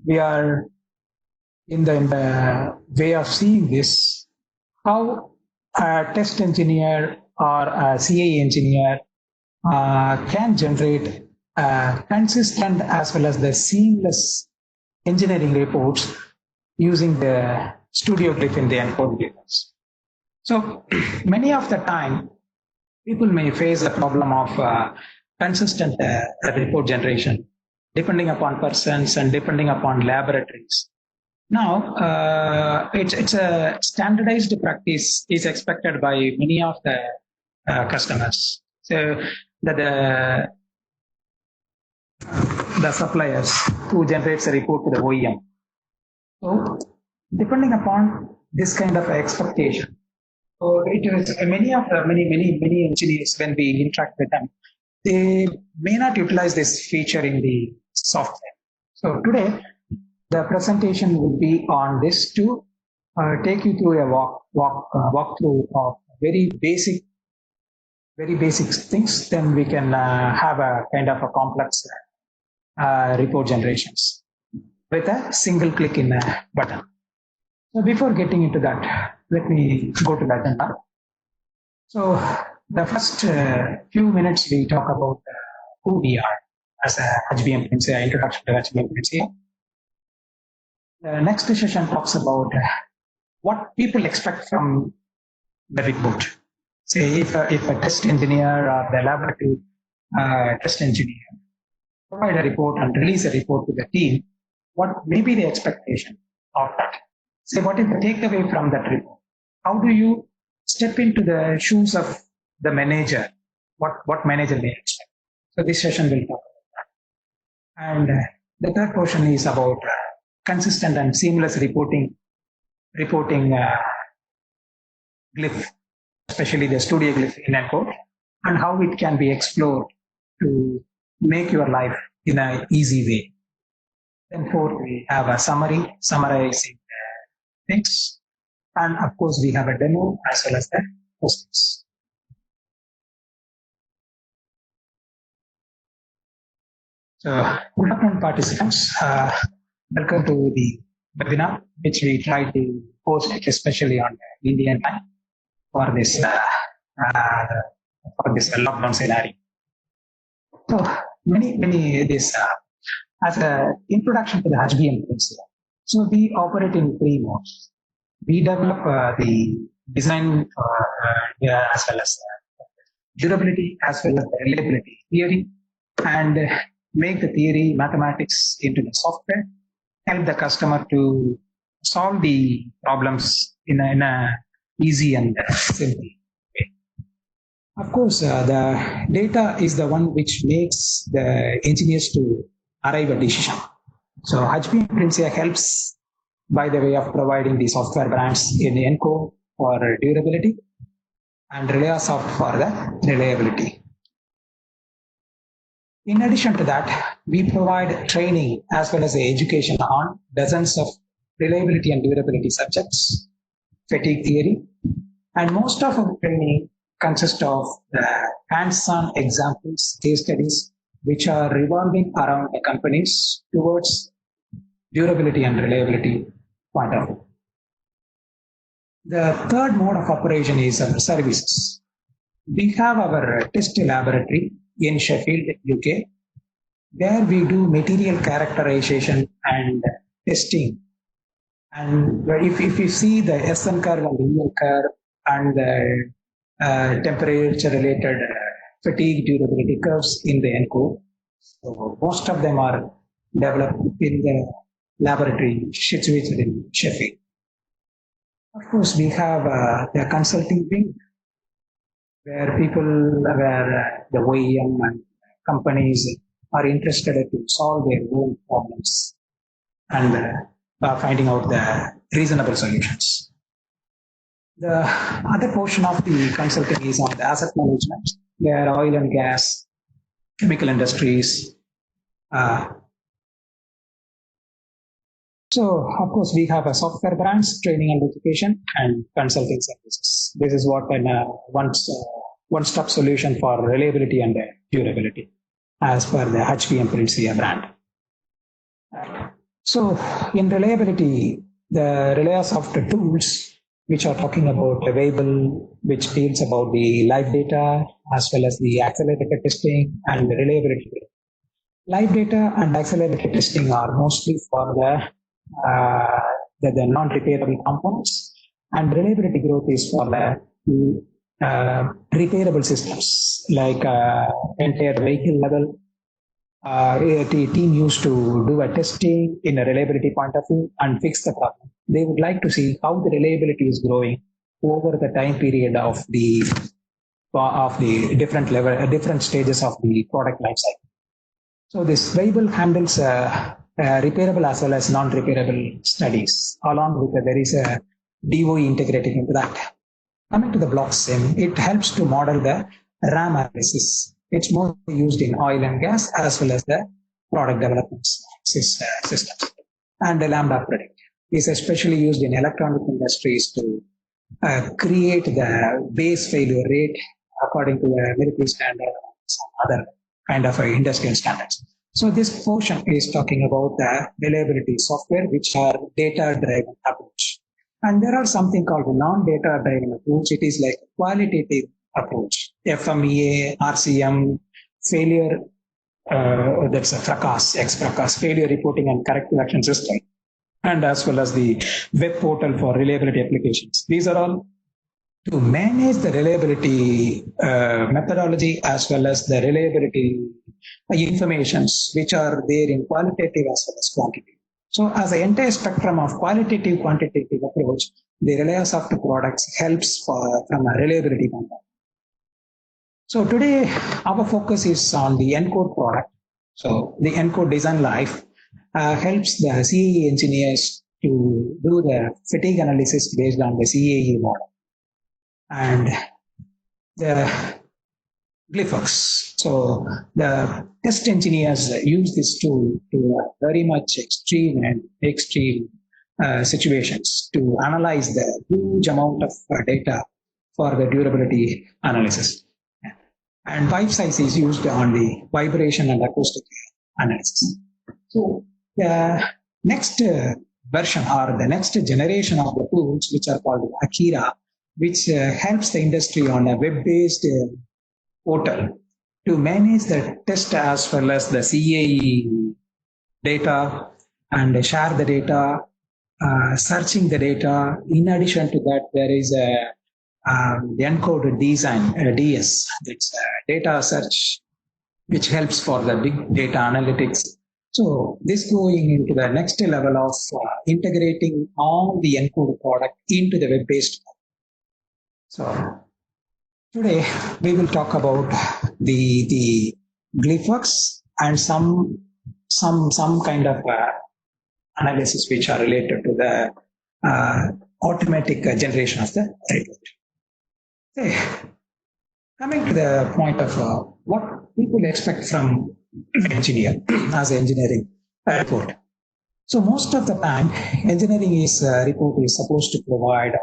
we are in the way of seeing this, how a test engineer or a CA engineer can generate consistent as well as the seamless engineering reports using the Studio Glyph in the nCode views. So many of the time, people may face the problem of consistent report generation, depending upon persons and depending upon laboratories. Now, it's a standardized practice is expected by many of the customers. So the suppliers who generates a report to the OEM. So depending upon this kind of expectation, so it is many engineers, when we interact with them, they may not utilize this feature in the software. So today, the presentation would be on this to take you through a walkthrough of very basic things. Then we can have a kind of a complex report generations with a single click in a button. So before getting into that, let me go to the agenda. So the first few minutes we talk about who we are as a HBM Princea, introduction to HBM Princea. The next session talks about what people expect from the report. Say if a test engineer or the laboratory test engineer provide a report and release a report to the team, what may be the expectation of that? Say what is the takeaway from that report? How do you step into the shoes of the manager? What manager may expect? So this session will talk about that. And the third portion is about consistent and seamless reporting glyph, especially the Studio Glyph in nCode, and how it can be explored to make your life in an easy way. Then fourth, we have a summary summarizing things, and of course we have a demo as well as the questions. So good afternoon, participants. Welcome to the webinar, which we try to host especially on Indian time for this lockdown scenario. So many this as an introduction to the HBM Princea. So we operate in three modes. We develop the design as well as durability as well as the reliability theory, and make the theory mathematics into the software, help the customer to solve the problems in a easy and simple way. Of course, the data is the one which makes the engineers to arrive at decision. So HBM Princea helps by the way of providing the software brands in nCode for durability and ReliaSoft for the reliability. In addition to that, we provide training as well as education on dozens of reliability and durability subjects, fatigue theory, and most of our training consists of the hands-on examples, case studies, which are revolving around the companies towards durability and reliability point of view. The third mode of operation is our services. We have our test laboratory in Sheffield, UK, where we do material characterization and testing. And if you see the SN curve and the EL curve and the temperature-related fatigue durability curves in the nCode, so most of them are developed in the laboratory situated in Sheffield. Of course, we have the consulting wing, where the OEM and companies are interested to solve their own problems and finding out the reasonable solutions. The other portion of the consulting is on the asset management, where oil and gas, chemical industries. So, of course, we have a software branch, training and education, and consulting services. This is what a one-stop solution for reliability and durability as per the HBM Princea brand. So in reliability, the ReliaSoft tools, which are talking about available, which deals about the live data as well as the accelerated testing and reliability. Live data and accelerated testing are mostly for the non-repairable components, and reliability growth is for the repairable systems like entire vehicle level. The team used to do a testing in a reliability point of view and fix the problem. They would like to see how the reliability is growing over the time period of the different level, different stages of the product life cycle. So this variable handles repairable as well as non-repairable studies. Along with there is a DOE integrated into that. Coming to the block sim, it helps to model the RAM analysis. It's more used in oil and gas as well as the product development systems. And the Lambda predict is especially used in electronic industries to create the base failure rate according to the military standard and some other kind of industrial standards. So this portion is talking about the reliability software, which are data-driven approach. And there are something called the non-data driven approach. It is like qualitative approach. FMEA, RCM, failure, that's a FRACAS, XFRACAS, failure reporting and corrective action system, and as well as the web portal for reliability applications. These are all to manage the reliability methodology as well as the reliability informations which are there in qualitative as well as quantitative. So as an entire spectrum of qualitative, quantitative approach, the ReliaSoft products helps from a reliability point of view. So today our focus is on the nCode product. So the nCode design life helps the CAE engineers to do the fatigue analysis based on the CAE model. And the GlyphWorks. So the test engineers use this tool to very much extreme situations to analyze the huge amount of data for the durability analysis. And pipe size is used on the vibration and acoustic analysis. So the next version or the next generation of the tools, which are called Akira, which helps the industry on a web-based portal to manage the test as well as the CAE data and share the data, searching the data. In addition to that, there is a the nCode design, DS, it's data search, which helps for the big data analytics. So this going into the next level of integrating all the nCode product into the web-based. So today we will talk about the GlyphWorks and some kind of analysis which are related to the automatic generation of the report. Okay. Coming to the point of what people expect from engineer as engineering report. So most of the time, engineering report is supposed to provide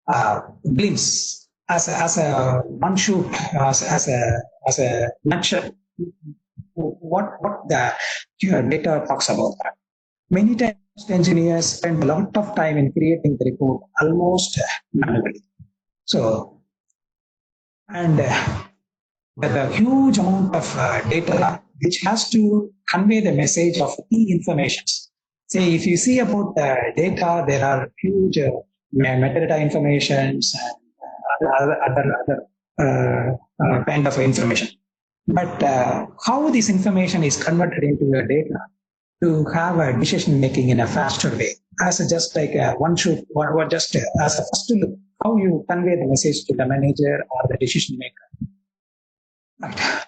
a glimpse as a one shoot, as a nutshell, what the data talks about that. Many times engineers spend a lot of time in creating the report almost manually. So, and the huge amount of data which has to convey the message of key information. Say, if you see about the data, there are huge metadata informations and other kind of information. But how this information is converted into the data to have a decision making in a faster way, as just like one should, or just as a first look, how you convey the message to the manager or the decision maker. Right.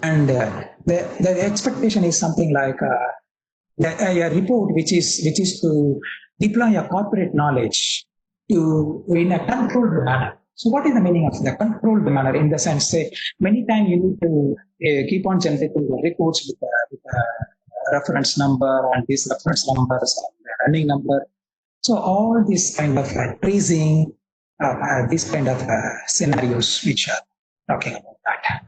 And the expectation is something like a report which is to deploy a corporate knowledge in a controlled manner. So what is the meaning of the controlled manner? In the sense, say, many times you need to keep on generating the reports with a reference number and these reference numbers and the running number. So all these kind of tracing, these kind of scenarios which are talking about that.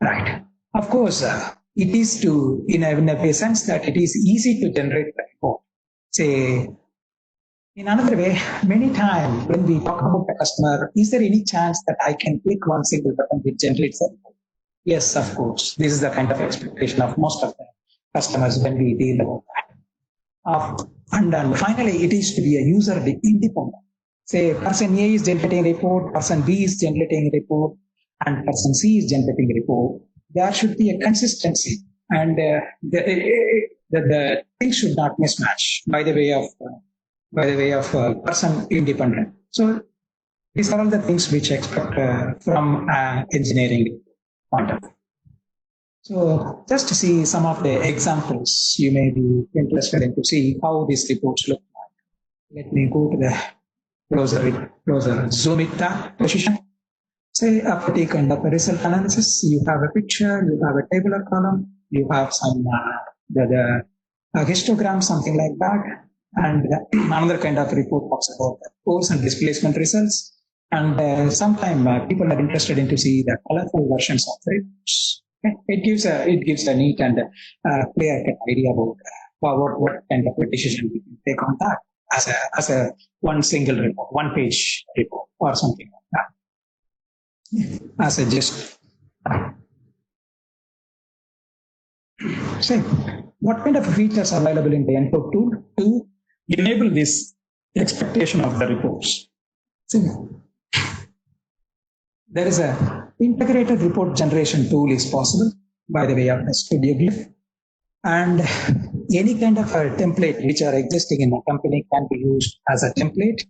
Right. Of course, it is to, in a sense that it is easy to generate the report. Say, in another way, many times when we talk about the customer, is there any chance that I can click one single button which generates a report? Yes, of course. This is the kind of expectation of most of the customers when we deal about that. And finally, it is to be a user independent. Say, person A is generating a report, person B is generating a report, and person C is generating a report. There should be a consistency, and the things should not mismatch by the way of person independent. So these are all the things which I expect from engineering point of view. So just to see some of the examples you may be interested in to see how these reports look like. Let me go to the closer zoom it down position. Say after the kind of a result analysis, you have a picture, you have a tabular column, you have some the histogram, something like that, and another kind of report talks about the course and displacement results. And sometimes people are interested in to see the colorful versions of reports. Okay? It gives a neat and clear idea about what kind of a decision we can take on that as a one single report, one page report, or something like that. As a just say, what kind of features are available in the nCode tool to enable this expectation of the reports? See, there is a integrated report generation tool is possible by the way of the Studio Glyph, and any kind of a template which are existing in a company can be used as a template.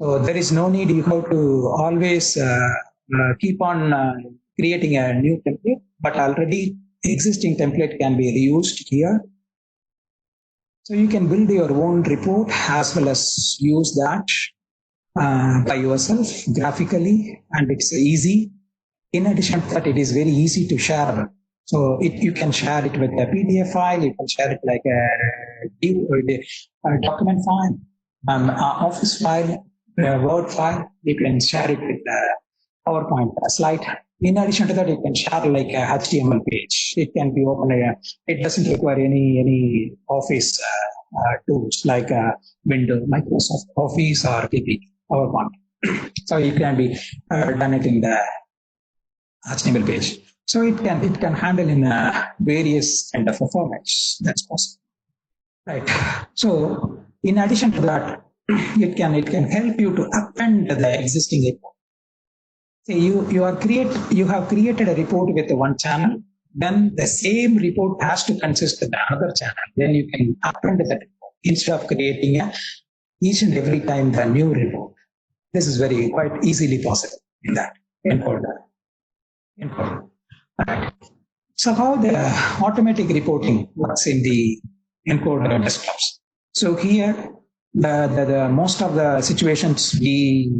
So there is no need you have to always keep on creating a new template, but already existing template can be reused here. So you can build your own report as well as use that by yourself graphically, and it's easy. In addition to that, it is very easy to share. So you can share it with a PDF file, you can share it like a document file, Office file, Word file, you can share it with a PowerPoint slide. In addition to that, you can share like a HTML page. It can be open. It doesn't require any Office tools like Windows, Microsoft Office, or PP, PowerPoint. So it can be done it in the HTML page. So it can handle in various kind of formats. That's possible, right? So in addition to that, it can help you to append the existing report. Say you have created a report with one channel, then the same report has to consist of another channel. Then you can append that report instead of creating each and every time the new report. This is quite easily possible in that nCode. Right. So how the automatic reporting works in the nCode desktops. So here, the most of the situations we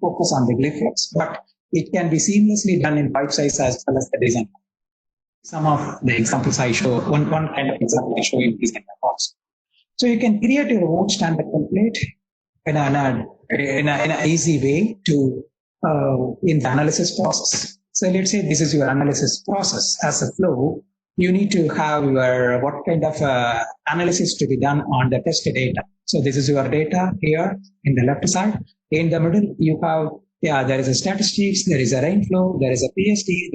focus on the GlyphWorks, but it can be seamlessly done in bite size as well as the design. Some of the examples I show, one kind of example I show in design also. So you can create your own standard template in an easy way to in the analysis process. So let's say this is your analysis process as a flow. You need to have your what kind of analysis to be done on the test data. So this is your data here in the left side. In the middle, you have there is a statistics, there is a rainflow, there is a PSD,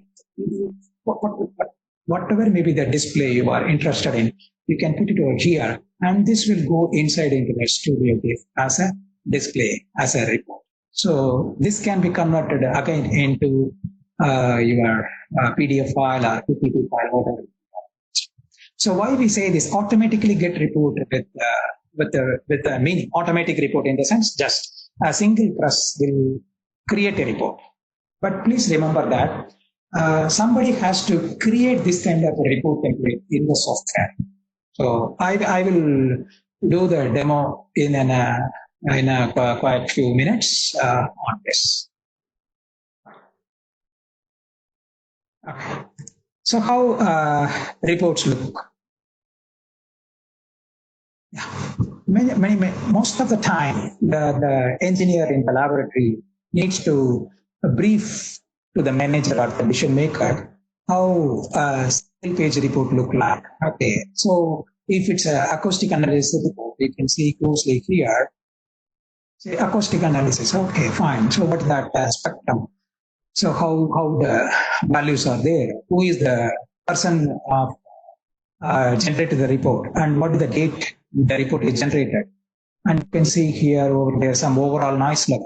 whatever may be the display you are interested in. You can put it over here, and this will go inside into the Studio Glyph as a display, as a report. So this can be converted again into your PDF file or PPT file, whatever. So why we say this automatically get reported with the meaning automatic report in the sense just a single press will create a report. But please remember that somebody has to create this kind of a report template in the software. So I will do the demo in a quite few minutes on this. Okay. So how reports look? Yeah. Most of the time, the engineer in the laboratory needs to brief to the manager or the decision maker how page report look like? Okay, so if it's an acoustic analysis report, you can see closely here. Say acoustic analysis. Okay, fine. So what's that spectrum? So how the values are there? Who is the person generated the report, and what is the date the report is generated? And you can see here over there some overall noise level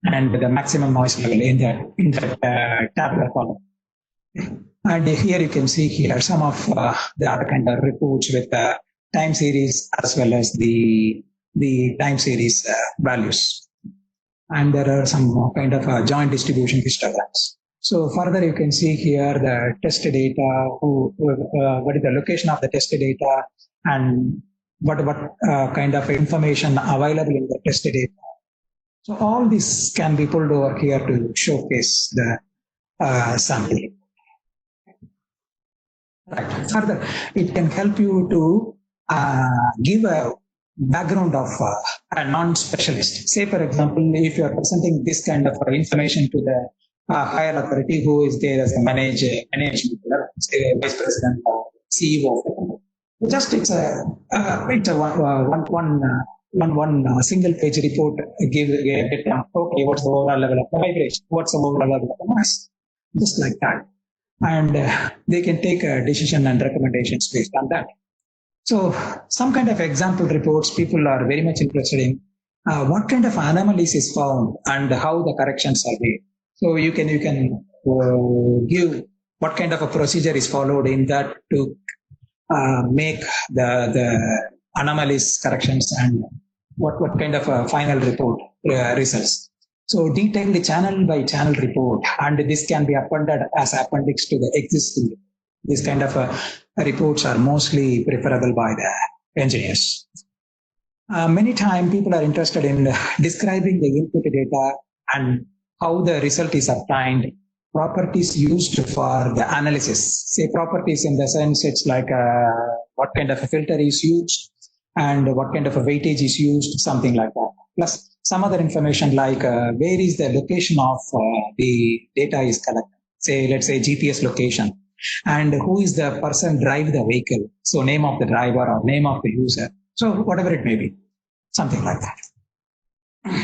and the maximum noise level in that tabular column. And here you can see here some of the other kind of reports with the time series as well as the time series values. And there are some kind of joint distribution histograms. So further you can see here the test data, what is the location of the test data, and what kind of information available in the test data. So all this can be pulled over here to showcase the sample. Right. Further, it can help you to give a background of a non-specialist. Say, for example, if you are presenting this kind of information to the higher authority who is there as the management level, say vice president or CEO. Just it's a one single page report. Give it okay. What's the overall level of the vibration? What's the overall level of the mass? Just like that, and they can take a decision and recommendations based on that. So some kind of example reports people are very much interested in. What kind of anomalies is found and how the corrections are made. So you can give what kind of a procedure is followed in that to make the anomalies corrections and what kind of a final report results. So detailed channel by channel report, and this can be appended as appendix to the existing. This kind of reports are mostly preferable by the engineers. Many times people are interested in describing the input data and how the result is obtained, properties used for the analysis. Say properties in the sense it's like what kind of a filter is used and what kind of a weightage is used, something like that. Plus some other information like where is the location of the data is collected. Say, let's say GPS location. And who is the person drive the vehicle? So name of the driver or name of the user. So whatever it may be, something like that.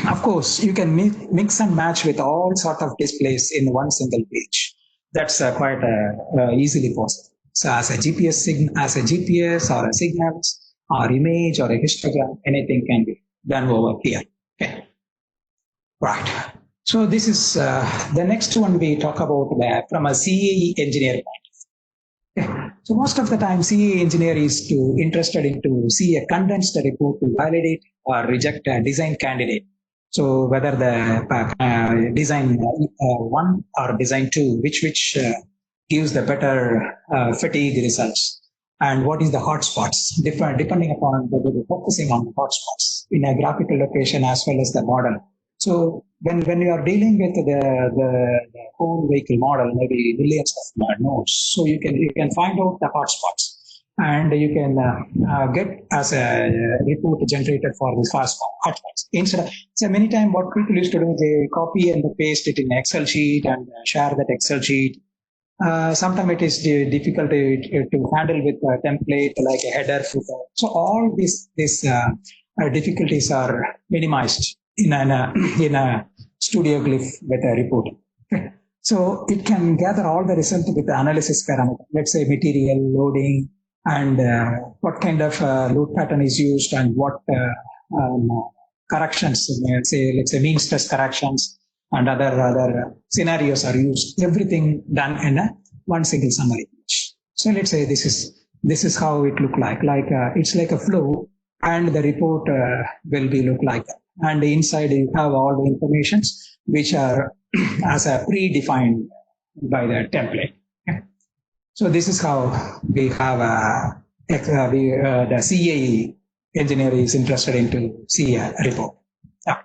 Of course, you can mix and match with all sort of displays in one single page. That's quite easily possible. So as a GPS or a signals or image or a histogram, anything can be done over here. Okay. Right. So this is the next one we talk about from a CAE engineer point. Okay. So most of the time, CAE engineer is interested in to see a condensed report to validate or reject a design candidate. So whether the design 1 or design 2, which gives the better fatigue results, and what is the hotspots, depending upon focusing on the hotspots in a graphical location as well as the model. So when you are dealing with the whole vehicle model, maybe millions of nodes, so you can find out the hotspots, and you can get as a report generated for this hotspots. Instead, so many times what people used to do, they copy and paste it in Excel sheet and share that Excel sheet. Sometimes it is difficult to handle with a template like a header, footer. So all these difficulties are minimized in a Studio Glyph with a report. Okay. So it can gather all the results with the analysis parameter. Let's say material loading and what kind of load pattern is used and what corrections. Let's say mean stress corrections and other scenarios are used. Everything done in one single summary page. So let's say this is how it look like. It's like a flow, and the report will be look like that. And inside you have all the informations which are as a predefined by the template. Okay. So this is how we have the CAE engineer is interested into see a report. Yeah.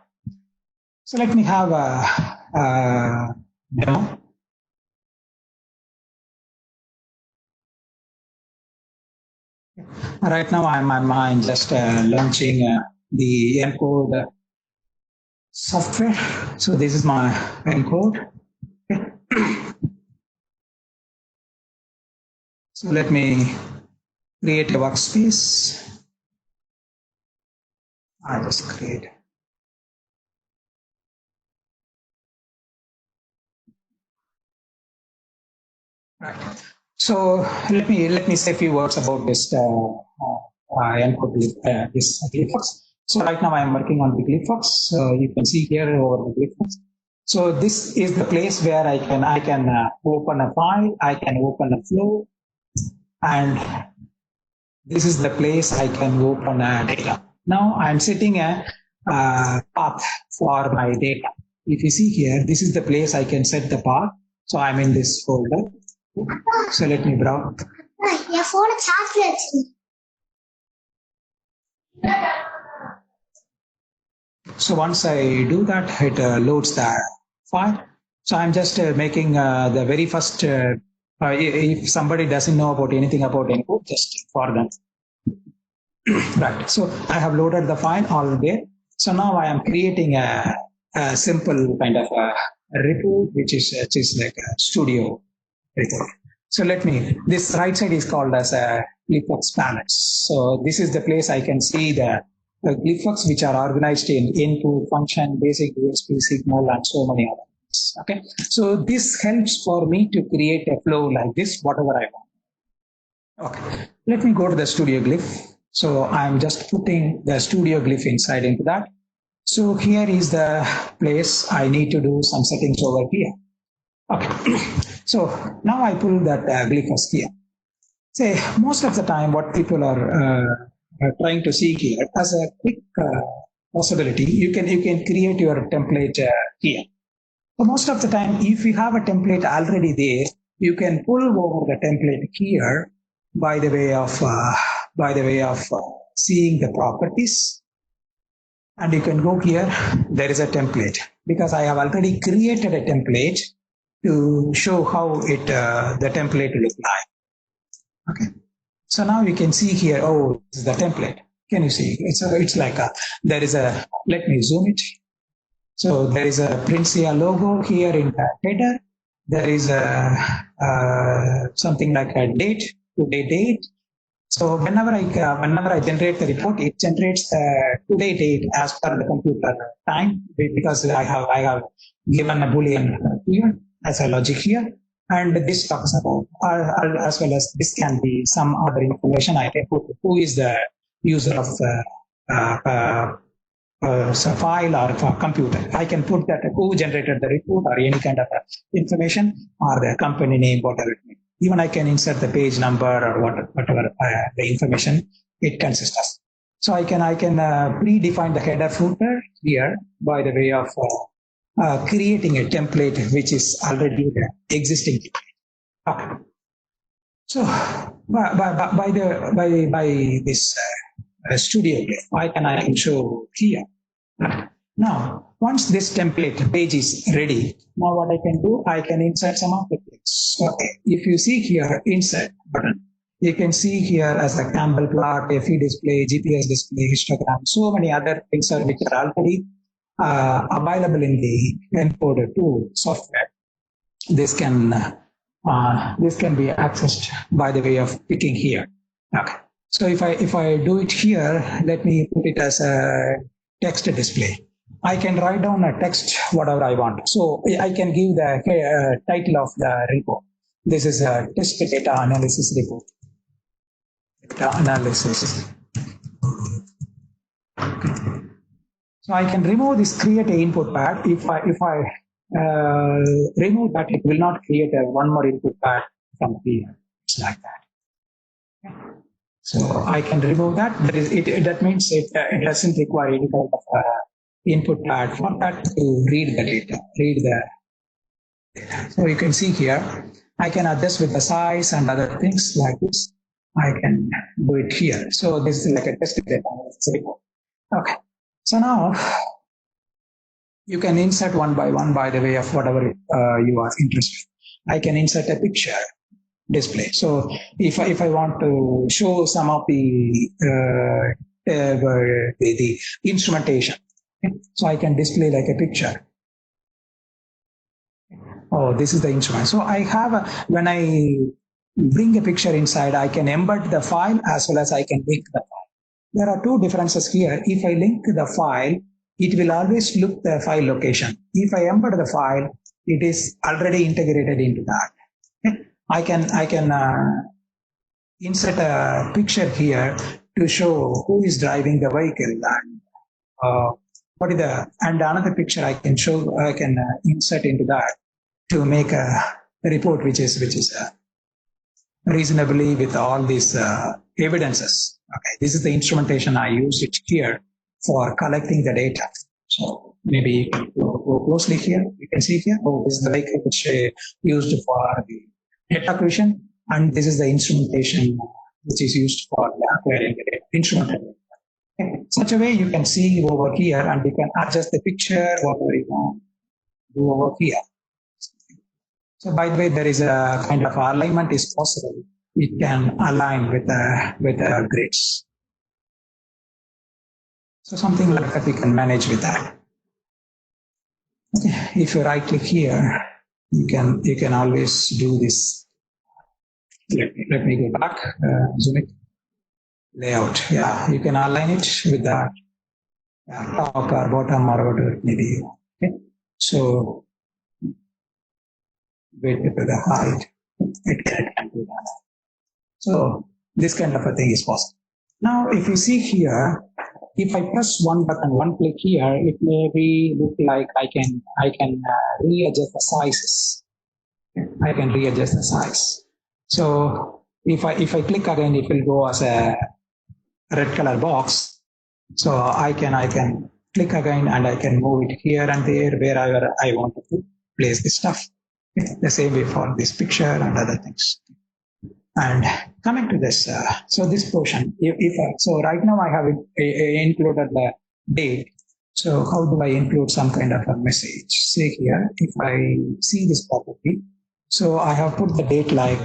So let me have a demo. Right now I'm just launching the nCode software. So this is my nCode. Okay. So let me create a workspace. I just create. Right. So let me say a few words about this encode this GlyphWorks. So right now I am working on the GlyphWorks. So you can see here over the GlyphWorks. So this is the place where I can open a file, I can open a flow, and this is the place I can open a data. Now I'm setting a path for my data. If you see here, this is the place I can set the path. So I'm in this folder. So let me browse. Your phone charged. So once I do that, it loads the file. So I'm just making the very first, if somebody doesn't know about anything about encode, just for them. Right. So I have loaded the file all there. So now I am creating a simple kind of a report, which is like a studio report. So this right side is called as a GlyphWorks palettes. So this is the place I can see the GlyphWorks which are organized in input, function, basic, USP, signal, and so many other things. Okay. So this helps for me to create a flow like this, whatever I want. Okay. Let me go to the Studio Glyph. So I'm just putting the Studio Glyph inside into that. So here is the place I need to do some settings over here. Okay. So now I pull that GlyphWorks here. Say most of the time what people are trying to see here as a quick possibility, you can create your template here. So most of the time, if you have a template already there, you can pull over the template here by the way of seeing the properties, and you can go here. There is a template because I have already created a template to show how the template looks like. Okay. So now you can see here. Oh, this is the template. Can you see? It's like there is a. Let me zoom it. So there is a Princia logo here in the header. There is a something like a date, today date. So whenever I generate the report, it generates the today date as per the computer time because I have given a boolean here as a logic here, and this talks about as well as this can be some other information I can put. Who is the user of a file or a computer? I can put that who generated the report or any kind of information or the company name, whatever it may be. Even I can insert the page number or whatever the information it consists of. So I can predefine the header footer here by the way of creating a template which is already the existing template. Okay. So by this Studio Glyph, I can show here. Now, once this template page is ready, now what I can do, I can insert some of the text. Okay. If you see here, insert button, you can see here as a Campbell plot, FE display, GPS display, histogram, so many other things which are already available in the encoder tool software. This can be accessed by the way of clicking here. Okay. So if I do it here, let me put it as a text display. I can write down a text whatever I want. So I can give the title of the report. This is a test data analysis report. Data analysis. So I can remove this create a input pad. If I remove that, it will not create one more input pad from here. It's like that. So I can remove that. That means it doesn't require any kind of input pad for that to read the data. So you can see here, I can adjust with the size and other things like this. I can do it here. So this is like a test data report. Okay. So now you can insert one by one by the way of whatever you are interested. I can insert a picture display. So if I want to show some of the instrumentation, okay? So I can display like a picture. Oh, this is the instrument. So I have when I bring a picture inside, I can embed the file as well as I can link the file. There are two differences here. If I link the file, it will always look the file location. If I embed the file, it is already integrated into that. Okay? I can insert a picture here to show who is driving the vehicle and what is the, and another picture I can show, I can insert into that to make a report which is reasonably with all these evidences. Okay, this is the instrumentation I use it here for collecting the data. So maybe you can go closely here. You can see here, oh, this is the vehicle which used for the data acquisition, and this is the instrumentation which is used for acquiring the data. Instrumentation. Okay. Such a way you can see over here, and you can adjust the picture, whatever you want to do over here. So by the way, there is a kind of alignment is possible. It can align with the grids. So something like that we can manage with that. Okay. If you right click here, you can always do this. Let me go back, zoom it. Layout. Yeah, you can align it with that top or bottom or whatever it may be. Okay. So width to the height, it can do that. So this kind of a thing is possible. Now, if you see here, if I press one button, one click here, it may be look like I can readjust the sizes. I can readjust the size. So if I click again, it will go as a red color box. So I can click again and I can move it here and there wherever I want to place the stuff. The same way for this picture and other things. And coming to this, so this portion, so right now I have included the date. So how do I include some kind of a message? Say here, if I see this property, so I have put the date like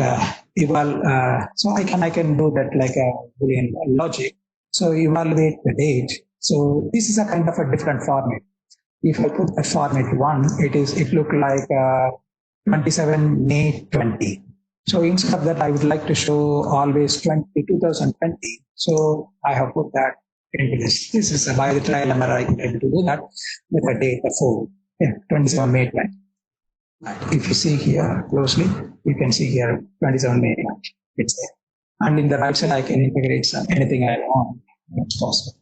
so I can do that like a Boolean logic. So evaluate the date. So this is a kind of a different format. If I put that format 1, it look like 27 May 20. So instead of that, I would like to show always 2020. So I have put that into this. This is by the trial and error I can able to do that with a date before 27 May 20. Right. If you see here closely, you can see here 27 May 20. It's there. And in the right side, I can integrate anything I want. It's possible.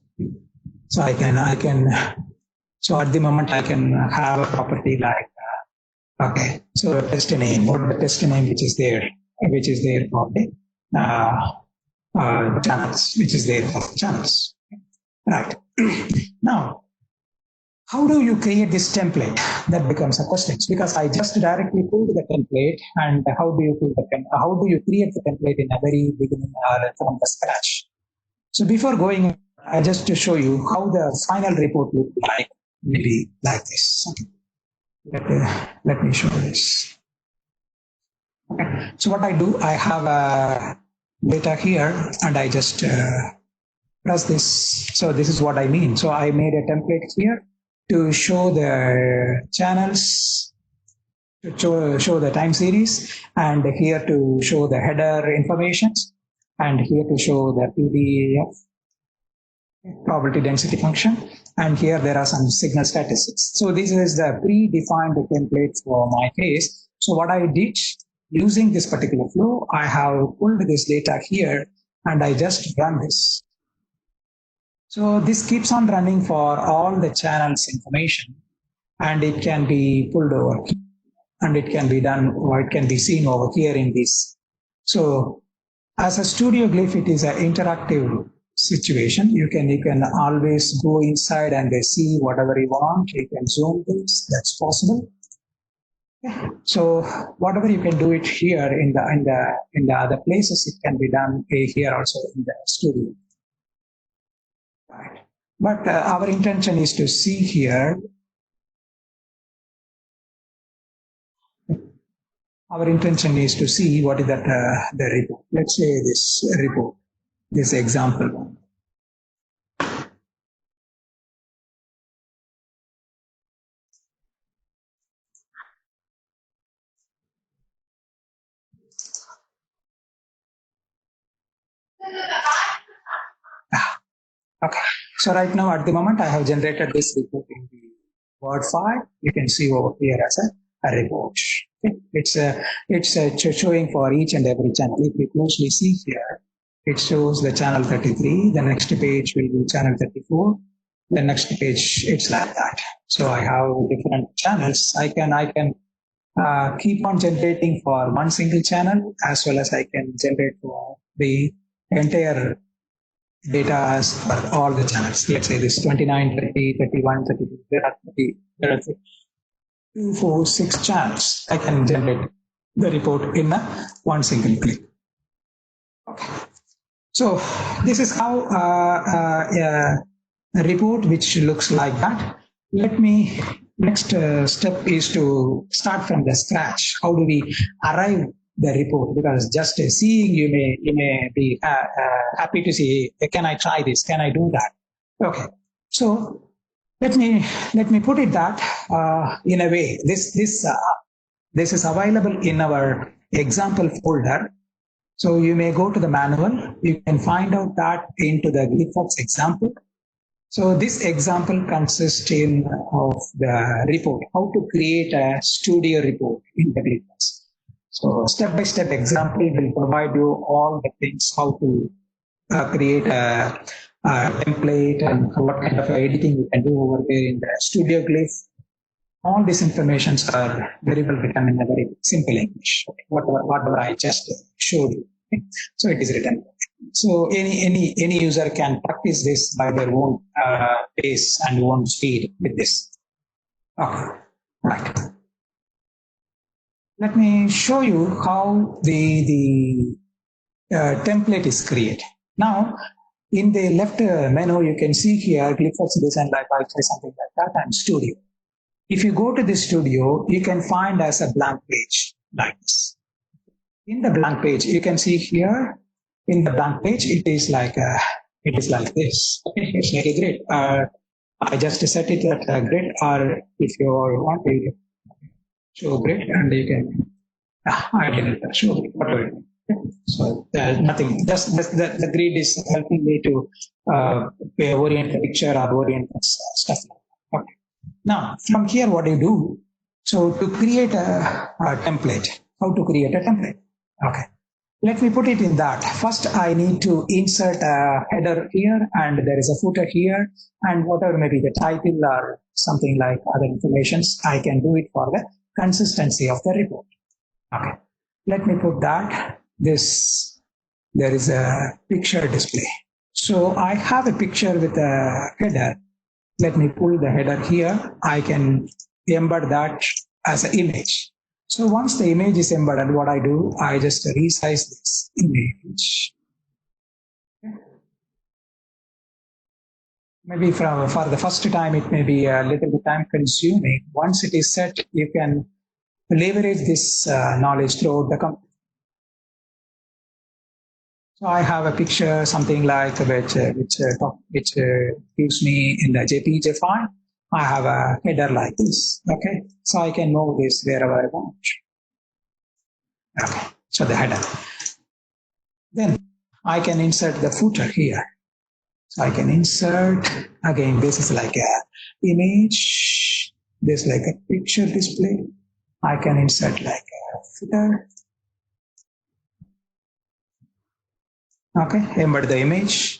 So so at the moment I can have a property like okay, so test name, what the test name which is there for the channels, which is there for the channels. Right. Now, how do you create this template? That becomes a question because I just directly pulled the template, and how do you create the template in a very beginning from the scratch? So before going, I just to show you how the final report look like, maybe like this. Okay. Let me show this. Okay. So what I do, I have data here and I just press this. So this is what I mean. So I made a template here to show the channels, to show the time series, and here to show the header information, and here to show the PDF probability density function, and here there are some signal statistics. So this is the predefined template for my case. So what I did using this particular flow, I have pulled this data here and I just run this. So this keeps on running for all the channels information, and it can be pulled over and it can be done, or it can be seen over here in this. So as a Studio Glyph, it is an interactive situation. You can always go inside and see whatever you want. You can zoom this, that's possible. Yeah. So whatever you can do it here in the other places, it can be done here also in the studio. Right. But our intention is to see here. Our intention is to see what is that the report. Let's say this report, this example. Okay. So right now, at the moment, I have generated this report in the Word file. You can see over here as a report. Okay. It's showing for each and every channel. If we closely see here, it shows the channel 33. The next page will be channel 34. The next page, it's like that. So I have different channels. I can keep on generating for one single channel, as well as I can generate for the entire data as for all the channels. Let's say this 29, 30, 31, 32. There are 2, 4, 6 channels. I can generate the report in one single click. Okay. So this is how a report which looks like that. Next step is to start from the scratch. How do we arrive the report? Because just seeing, you may be happy to see, can I try this? Can I do that? Okay. So let me put it that in a way. This is available in our example folder. So you may go to the manual. You can find out that into the GlyphWorks example. So this example consists of the report, how to create a studio report in the GlyphWorks. So step-by-step example will provide you all the things, how to create a template and what kind of editing you can do over there in the Studio Glyph. All these informations are very well written in a very simple English. Whatever I just showed you. Okay? So it is written. So any user can practice this by their own pace and own speed with this. Okay, right. Let me show you how the template is created. Now, in the left menu, you can see here GlyphWorks design like I say something like that and Studio. If you go to the Studio, you can find as a blank page like this. In the blank page, you can see here. In the blank page, it is like this. Okay, it's like a grid. I just set it at a grid, or if you want to show grid, and you can. I didn't show grid. Whatever. So nothing. Just the grid is helping me to orient the picture or orient stuff. Okay. Now, from here, what do you do? So to create a template, how to create a template? Okay. Let me put it in that. First, I need to insert a header here, and there is a footer here, and whatever may be the title or something like other informations, I can do it for the consistency of the report. Okay. Let me put that. There is a picture display. So I have a picture with a header. Let me pull the header here. I can embed that as an image. So once the image is embedded, what I do, I just resize this image. Maybe for the first time, it may be a little bit time consuming. Once it is set, you can leverage this knowledge throughout the company. So I have a picture, something like which gives me in the JPG file. I have a header like this, okay? So I can move this wherever I want. Okay, so the header. Then I can insert the footer here. So I can insert, again, this is like a image, this is like a picture display. I can insert like a footer. Okay, embed the image.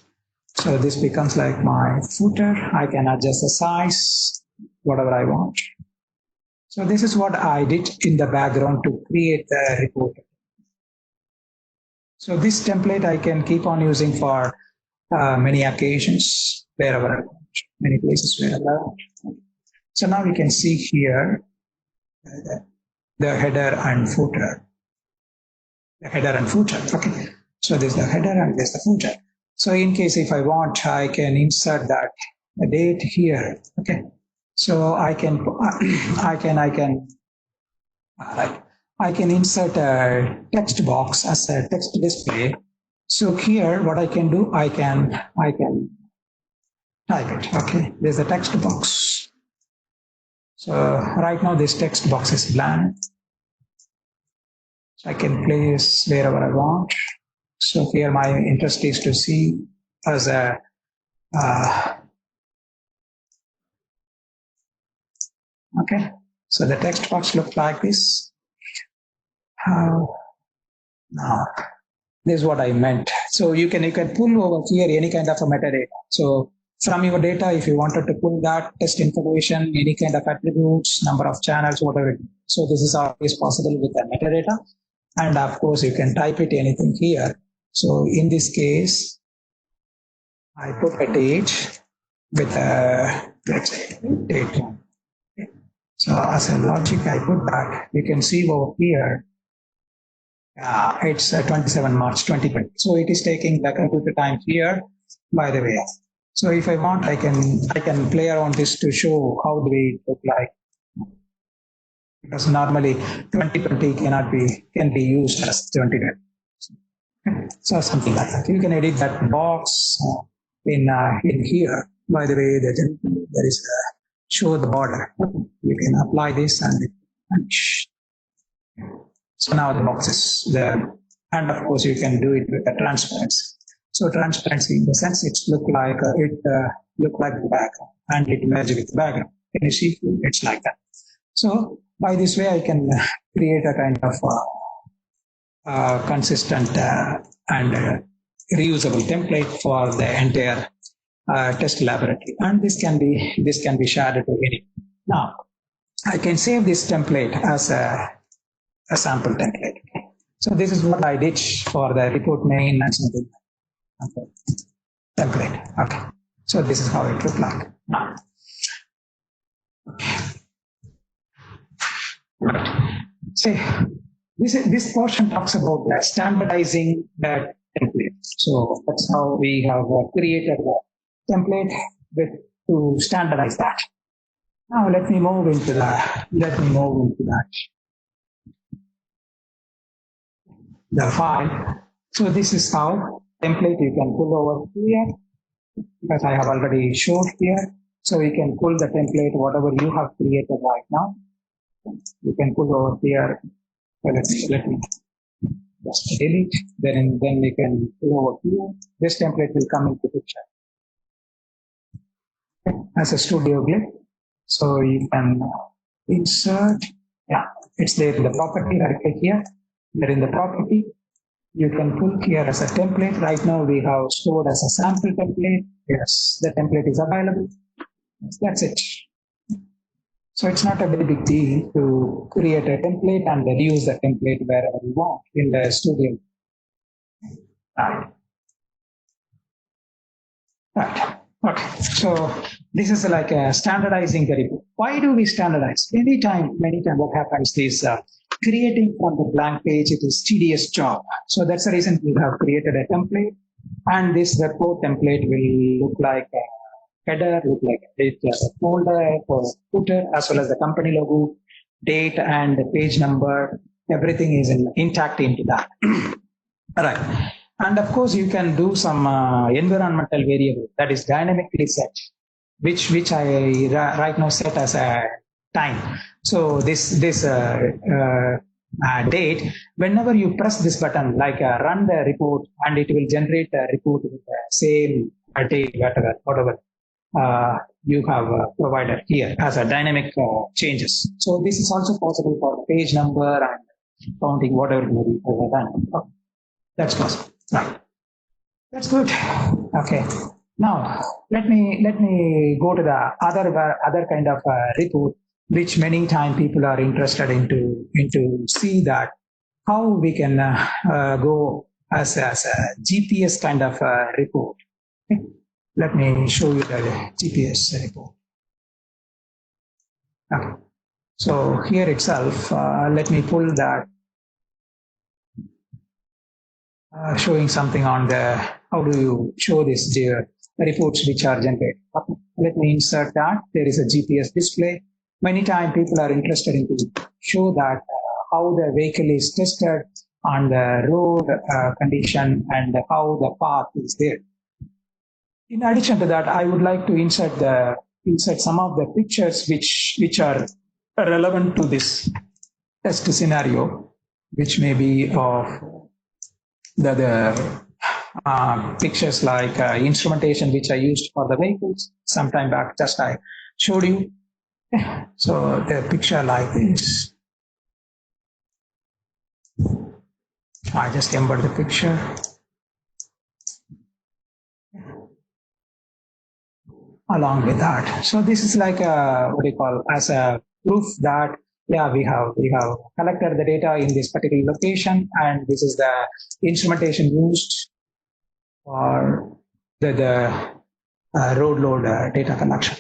So this becomes like my footer. I can adjust the size, whatever I want. So this is what I did in the background to create the report. So this template I can keep on using for many occasions, wherever I want, many places wherever I want. So now we can see here the header and footer. The header and footer, okay. So there's the header and there's the footer. So in case if I want, I can insert that date here. Okay. So I can insert a text box as a text display. So here, what I can do, I can type it. Okay. There's a text box. So right now this text box is blank. So I can place wherever I want. So here my interest is to see as a okay. So the text box looks like this. Now this is what I meant. So you can pull over here any kind of a metadata. So from your data, if you wanted to pull that test information, any kind of attributes, number of channels, whatever it is. So this is always possible with the metadata. And of course, you can type it anything here. So in this case, I put a date with a, let's say, date. So as a logic, I put that. You can see over here, it's 27 March 2020. So it is taking the computer time here, by the way. So if I want, I can play around this to show how do we look like. Because normally 2020 can be used as 2020. So something like that. You can edit that box in here. By the way, there is show the border. You can apply this and so now the box is there. And of course, you can do it with a transparency. So transparency in the sense it look like the background and it merges with the background. Can you see? It's like that. So by this way, I can create a kind of consistent and reusable template for the entire test laboratory, and this can be shared to any. Now, I can save this template as a sample template. So this is what I did for the report main and something. Okay. Template. Okay. So this is how it looks like. Now. Okay. Right. See, this portion talks about standardizing that template. So that's how we have created the template to standardize that. Now let me move into that. The file. So this is how template you can pull over here, because I have already showed here. So you can pull the template, whatever you have created right now. You can pull over here. So let me just delete. Then we can pull over here. This template will come into picture as a Studio Glyph. So you can insert. Yeah, it's there in the property right here. There in the property. You can pull here as a template. Right now we have stored as a sample template. Yes, the template is available. That's it. So it's not a very big deal to create a template and reuse the template wherever you want in the studio. Right. Okay. So this is like standardizing the report. Why do we standardize? Many time what happens is creating from the blank page, it is tedious job. So that's the reason we have created a template, and this report template will look like a header, look like a folder for footer, as well as the company logo, date, and the page number. Everything is intact into that. All right. And of course, you can do some environmental variable that is dynamically set, which I right now set as a time. So this date, whenever you press this button, like run the report, and it will generate a report with the same date, whatever you have provided here as a dynamic changes. So this is also possible for page number and counting whatever may be done. Oh, that's possible. Right. That's good. Okay. Now let me go to the other kind of report, which many times people are interested into see that how we can go as a GPS kind of report. Okay. Let me show you the GPS report. Okay. So here itself, let me pull that, showing something on the, how do you show this reports which are generated. Okay. Let me insert that. There is a GPS display. Many times people are interested in to show that how the vehicle is tested on the road condition and how the path is there. In addition to that, I would like to insert some of the pictures which are relevant to this test scenario, which may be of pictures like instrumentation which I used for the vehicles sometime back. Just I showed you. So the picture like this. I just embed the picture. Along with that, so this is like a, what do you call, as a proof that yeah, we have collected the data in this particular location, and this is the instrumentation used for the road load data collection.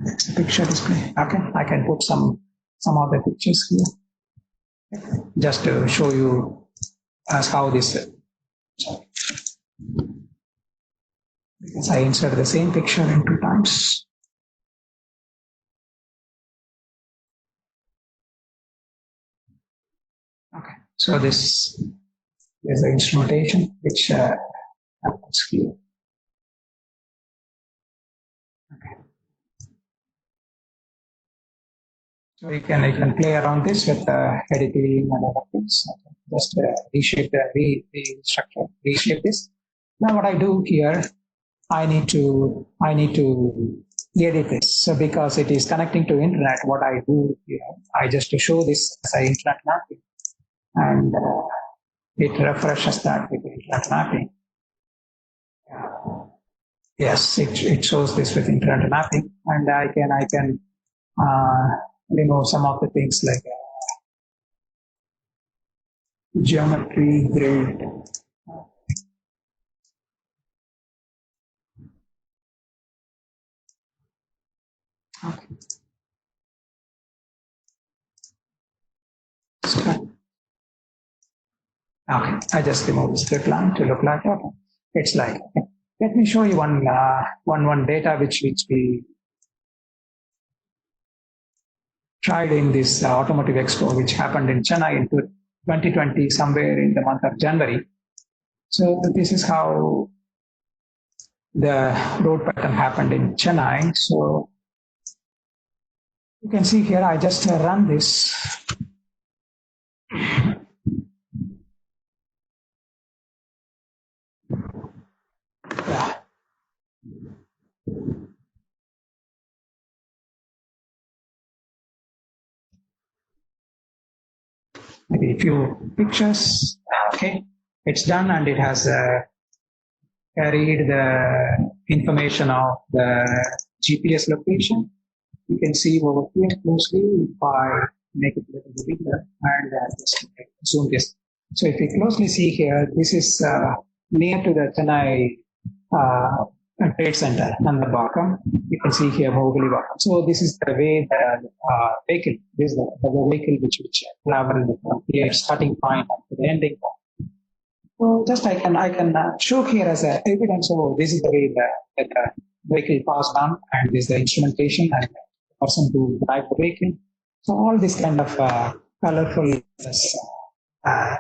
That's the picture display. Okay, I can put some of the pictures here just to show you as how this. Because I insert the same picture in 2 times. Okay, so this is the instrumentation which happens here. Okay. So you can play around this with editing and other things. Just reshape restructure, reshape this. Now what I do here, I need to edit this. So because it is connecting to internet, what I do here, I just show this as an internet mapping, and it refreshes that with internet mapping. Yes, it shows this with internet mapping, and I can remove some of the things like geometry, grid. Okay. Okay, I just remove the script line to look like, okay, it's like, okay. Let me show you one data which we tried in this automotive expo, which happened in Chennai in 2020, somewhere in the month of January. So this is how the road pattern happened in Chennai. So you can see here, I just run this. Yeah. Maybe a few pictures. Okay, it's done, and it has carried the information of the GPS location. You can see over here closely if I make it a little bit bigger and just zoom this. So if you closely see here, this is near to the Chennai Trade Center on the bottom. You can see here Mowgli bottom. So this is the way the vehicle, this is the vehicle which travel from here starting point to the ending point. So just I can show here as a evidence. So this is the way the vehicle passed on, and this is the instrumentation and the person who drive the vehicle. So all this kind of colorful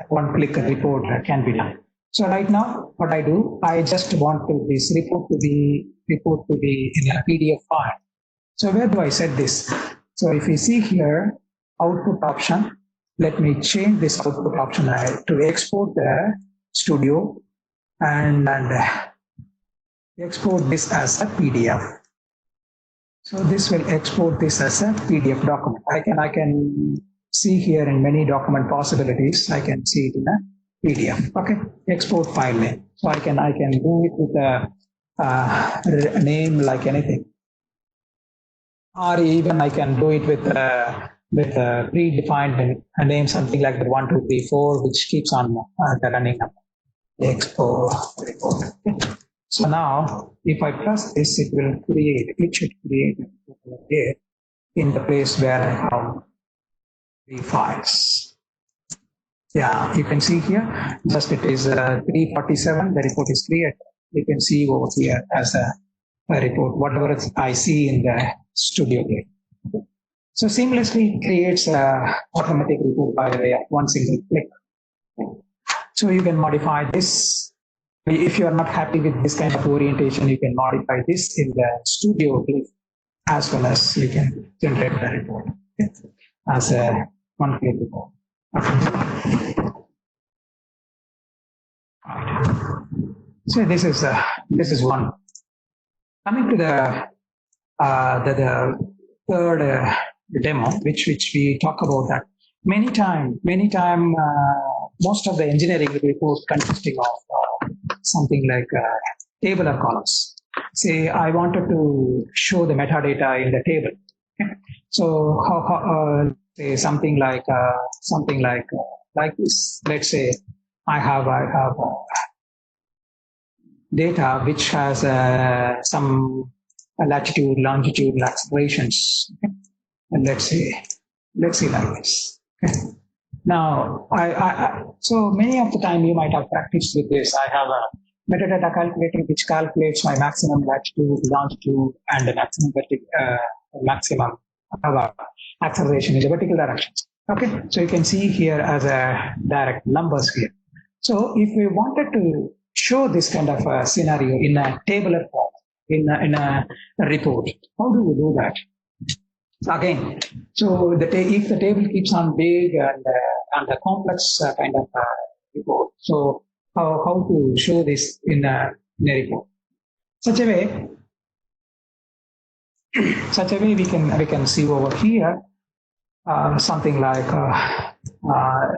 one-click report can be done. So right now, what I do, I just want this report to be in a PDF file. So where do I set this? So if you see here, output option, let me change this output option to export the Studio and export this as a PDF. So this will export this as a PDF document. I can see here in many document possibilities. I can see it in a PDF. Okay, export file name. So I can do it with a name like anything, or even I can do it with a predefined name, something like the 1, 2, 3, 4, which keeps on the running number. Export report. So now, if I press this, it should create it in the place where I have the files. Yeah, you can see here, just it is 347, the report is created. You can see over here as a report, whatever I see in the Studio Glyph. So seamlessly it creates an automatic report by the way of one single click. So you can modify this. If you are not happy with this kind of orientation, you can modify this in the Studio Glyph, as well as you can generate the report as a one-click report. Okay. So this is one. Coming to the third demo, which we talk about that many time. Most of the engineering reports consisting of something like table or columns. Say I wanted to show the metadata in the table. Okay? So say something like this. Let's say I have data which has some latitude, longitude, accelerations. Okay? And let's see like this. Okay? Now, so many of the time you might have practiced with this. I have a metadata calculator which calculates my maximum latitude, longitude, and the maximum acceleration in the vertical direction. Okay, so you can see here as a direct numbers here. So if we wanted to show this kind of a scenario in a tabular form, in a report, how do we do that? Again, so if the table keeps on big and a complex kind of report, so how to show this in a report? Such a way we can see over here something like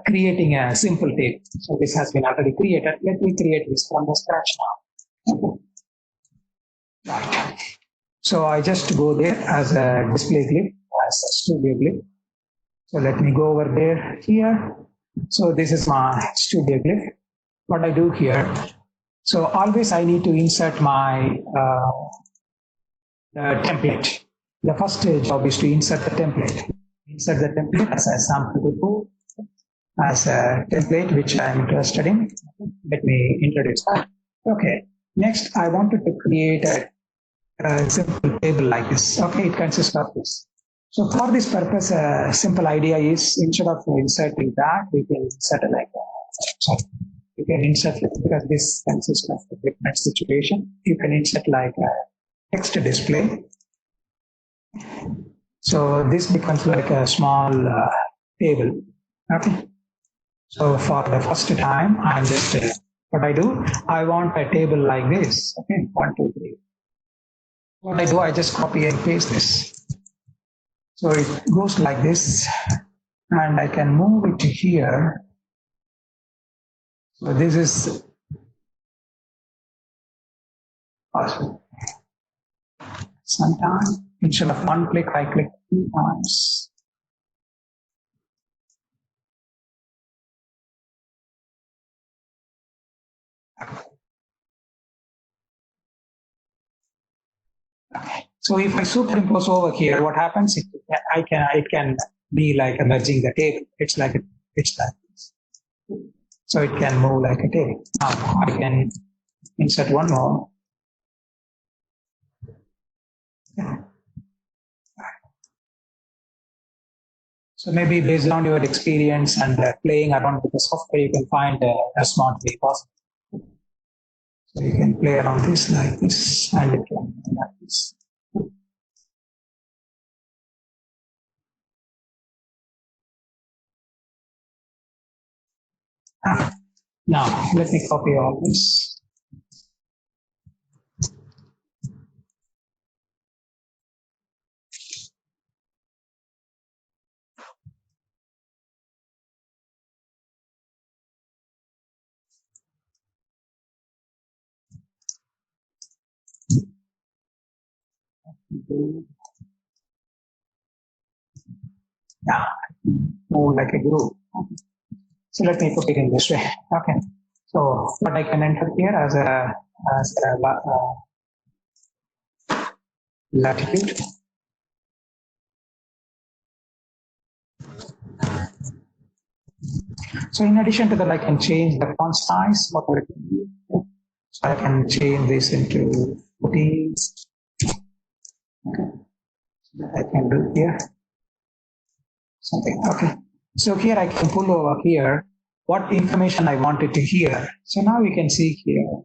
creating a simple table. So this has been already created. Let me create this from the scratch now. Okay. Right. So I just go there as a display glyph, as a Studio Glyph. So let me go over there here. So this is my Studio Glyph. What I do here, so always I need to insert my template. The first job is to insert the template. Insert the template as a sample report, as a template which I am interested in. Let me introduce that. Okay. Next, I wanted to create a simple table like this. Okay, it consists of this. So for this purpose, a simple idea is instead of inserting that, we can insert it like that. So you can insert it because this consists of a different situation. You can insert like a text display. So this becomes like a small table. Okay. So for the first time, I'm just what I do. I want a table like this. Okay, 1, 2, 3. What I do, I just copy and paste this. So it goes like this, and I can move it to here. So this is possible. Sometimes instead of one click, I click 2 times. Okay. So if I superimpose over here, what happens? It can be like merging the table. It's like this. So it can move like a table. Now I can insert one more. So maybe based on your experience and playing around with the software, you can find a smart way possible. So you can play around this like this, and it can be like this. Now let me copy all this. Yeah, move like a group. So let me put it in this way. Okay. So what I can enter here as a latitude. So in addition to that, I can change the font size. What I can do? So I can change this into 40. Okay. I can do here something. Okay. So here I can pull over here what information I wanted to hear. So now we can see here.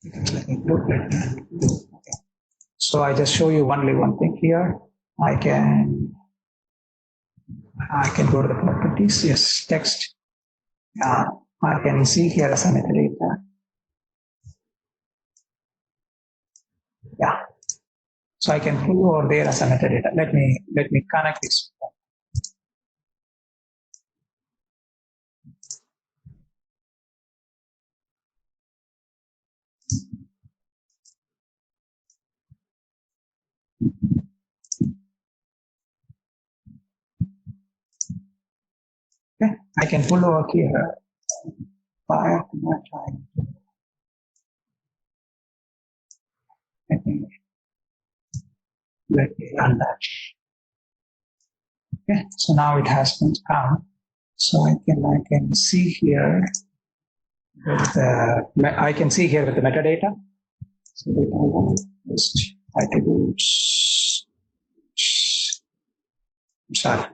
Okay. So I just show you only one thing here. I can I can go to the properties. Yes, text. I can see here as a metadata. Yeah. So I can pull over there as a metadata. Let me connect this. Okay. I can pull over here. Fire to my time. Let me run that. Okay. So now it has been come. So I can see here with I can see here with the metadata. So data one, just attributes. Sorry.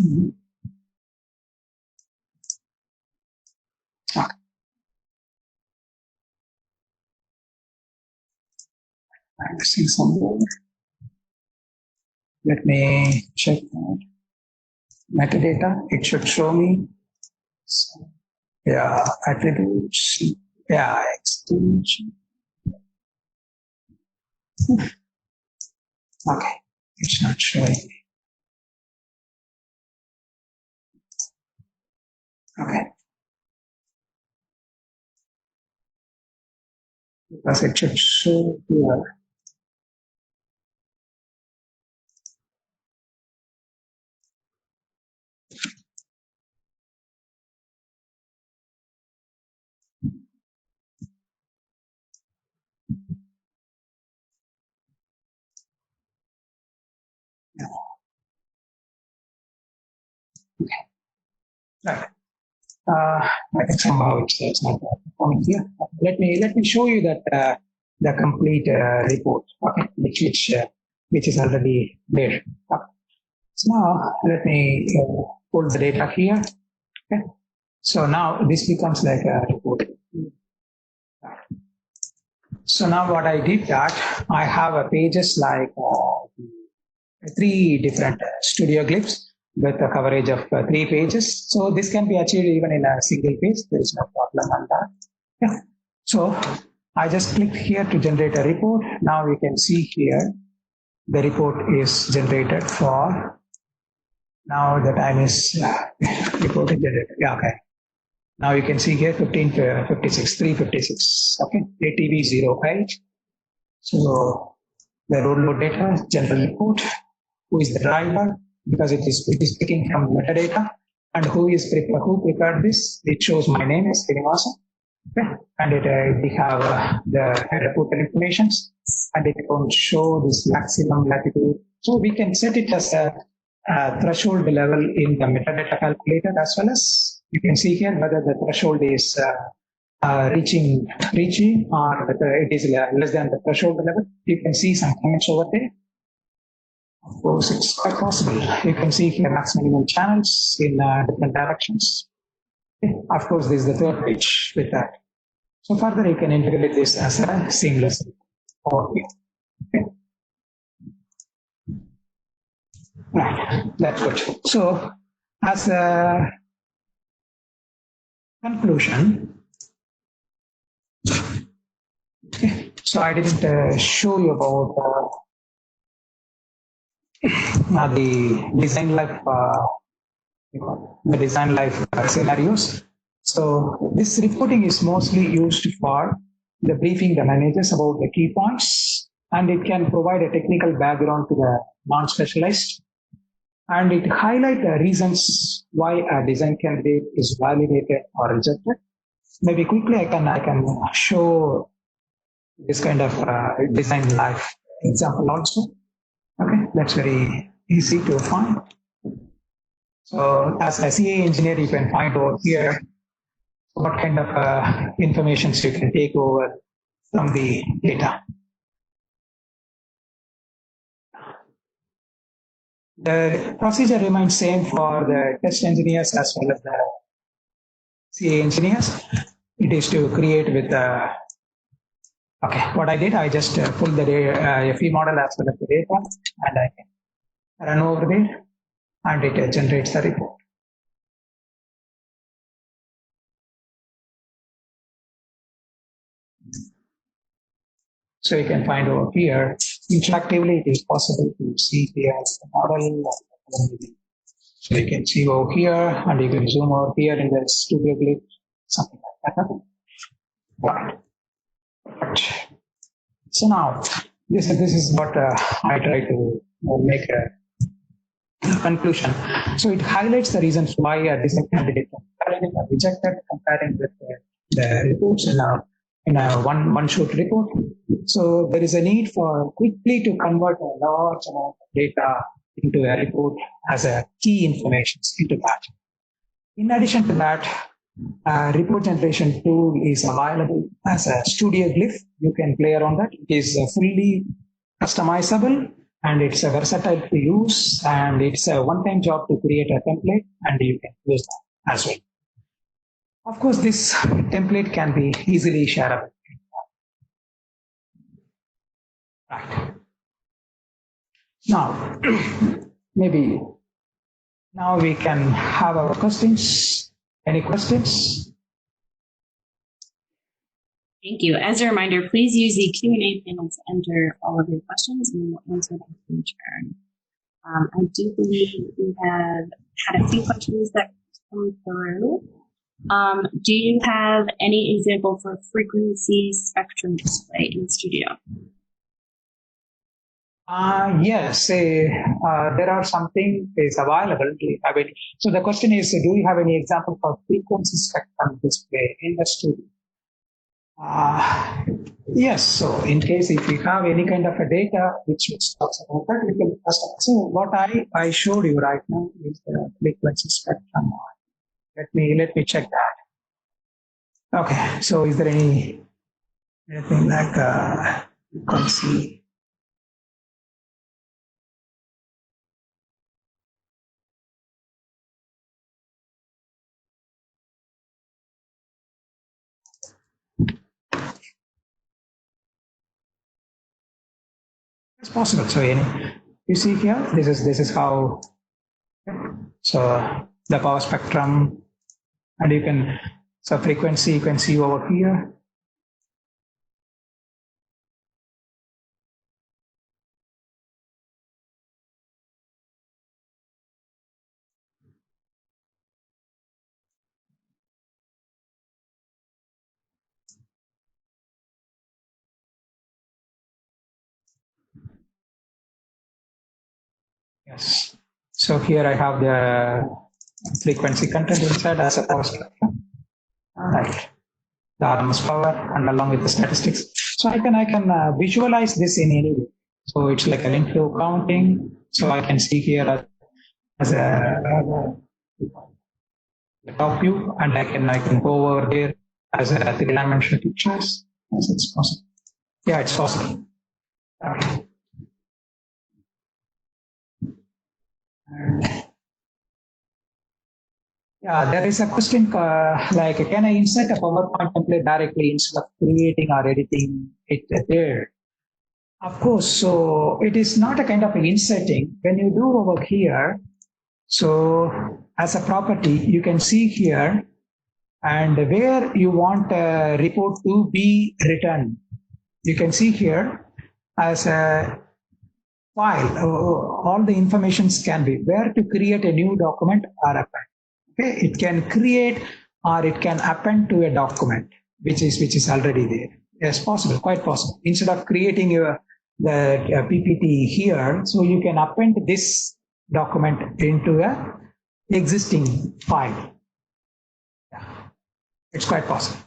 Mm-hmm. Okay. I'm seeing somewhere. Let me check that. Metadata. It should show me. Yeah, attributes. Yeah, extension. Okay, it's not showing. Okay, because it should show here. Yeah. Okay, right. I think somehow it's not coming here. Let me show you that the complete report. Okay, which is already there. Okay. So now let me pull the data here. Okay. So now this becomes like a report. So now what I did that I have a pages like 3 different Studio Glyphs with a coverage of 3 pages. So this can be achieved even in a single page. There is no problem on that. Yeah. So I just click here to generate a report. Now you can see here the report is generated for. Now the time is report is generated. Yeah, okay. Now you can see here 1556, 356. Okay, ATV 08. So the road load data, general report, who is the driver, because it is picking from metadata, and who prepared this. It shows my name is Srinivasa. Okay, and we have the reporter information, and it will show this maximum latitude. So we can set it as a threshold level in the metadata calculator as well as you can see here whether the threshold is reaching or whether it is less than the threshold level. You can see some comments over there. Of course, it's quite possible. You can see here maximum channels in different directions. Okay. Of course, this is the third page with that. So further, you can integrate this as a seamless overview. Okay. Right, that's good. So, as a conclusion, okay, so I didn't show you about the design life, scenarios. So this reporting is mostly used for the briefing the managers about the key points, and it can provide a technical background to the non-specialized, and it highlight the reasons why a design candidate is validated or rejected. Maybe quickly I can show this kind of design life example also. Okay, that's very easy to find. So as a CA engineer, you can find over here what kind of information you can take over from the data. The procedure remains same for the test engineers as well as the CA engineers. It is to create with okay, what I did, I just pulled the FE model as well as the data, and I can run over there, and it generates the report. So you can find over here, interactively, it is possible to see here the model. So you can see over here, and you can zoom over here in the Studio Glyph, something like that. Right. So now, this is what I try to make a conclusion. So it highlights the reasons why a design candidate are rejected comparing with the reports in a one-shot report. So there is a need for quickly to convert a large amount of data into a report as a key information into that. In addition to that, report generation tool is available as a Studio Glyph. You can play around that. It is fully customizable and it's a versatile to use, and it's a one-time job to create a template, and you can use that as well. Of course, this template can be easily shareable. Right. Now, maybe now we can have our questions. Any questions? Thank you. As a reminder, please use the Q&A panel to enter all of your questions, and we'll answer them in turn. I do believe we have had a few questions that come through. Do you have any example for frequency spectrum display in Studio? Yes, there are something is available. Do you have any? So the question is, do you have any example for frequency spectrum display in the Studio? Yes, so in case if you have any kind of a data which talks about that, we can customize. So what I showed you right now is the frequency spectrum. Let me check that. Okay, so is there anything like frequency? It's possible. So you see here, this is how. So the power spectrum, and you can so frequency you can see over here. Yes. So here I have the frequency content inside as a power spectrum. Right. The RMS power and along with the statistics. So I can visualize this in any way. So it's like an inflow counting. So I can see here as a top view, and I can go over there as a three-dimensional pictures. Yes, it's possible. Yeah, it's possible. Okay. Yeah, there is a question like, can I insert a PowerPoint template directly instead of creating or editing it there? Of course, so it is not a kind of inserting. When you do over here, so as a property, you can see here, and where you want a report to be written, you can see here as a file, all the informations can be where to create a new document or append. Okay, it can create or it can append to a document which is already there. Yes, possible, quite possible. Instead of creating the PPT here, so you can append this document into a existing file. Yeah, it's quite possible.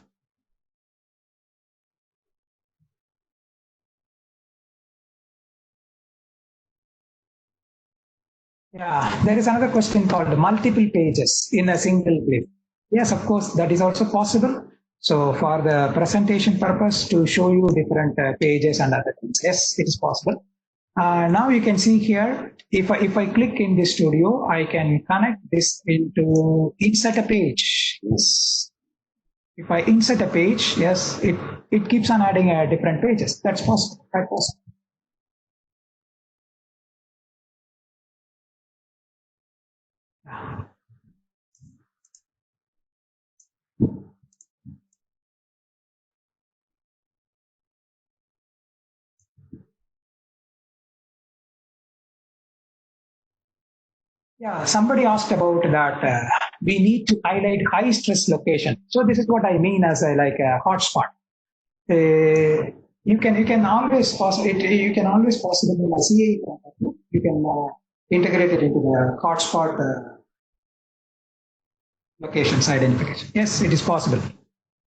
Yeah, there is another question called multiple pages in a single glyph. Yes, of course, that is also possible. So for the presentation purpose to show you different pages and other things, yes, it is possible. Now you can see here, if I click in the studio, I can connect this into insert a page. Yes. If I insert a page, yes, it keeps on adding different pages. That's possible. That's possible. Yeah, somebody asked about that. We need to highlight high stress location. So this is what I mean as a like a hotspot. You can always you can always possibly in a CA point of view, you can integrate it into the hotspot locations identification. Yes, it is possible.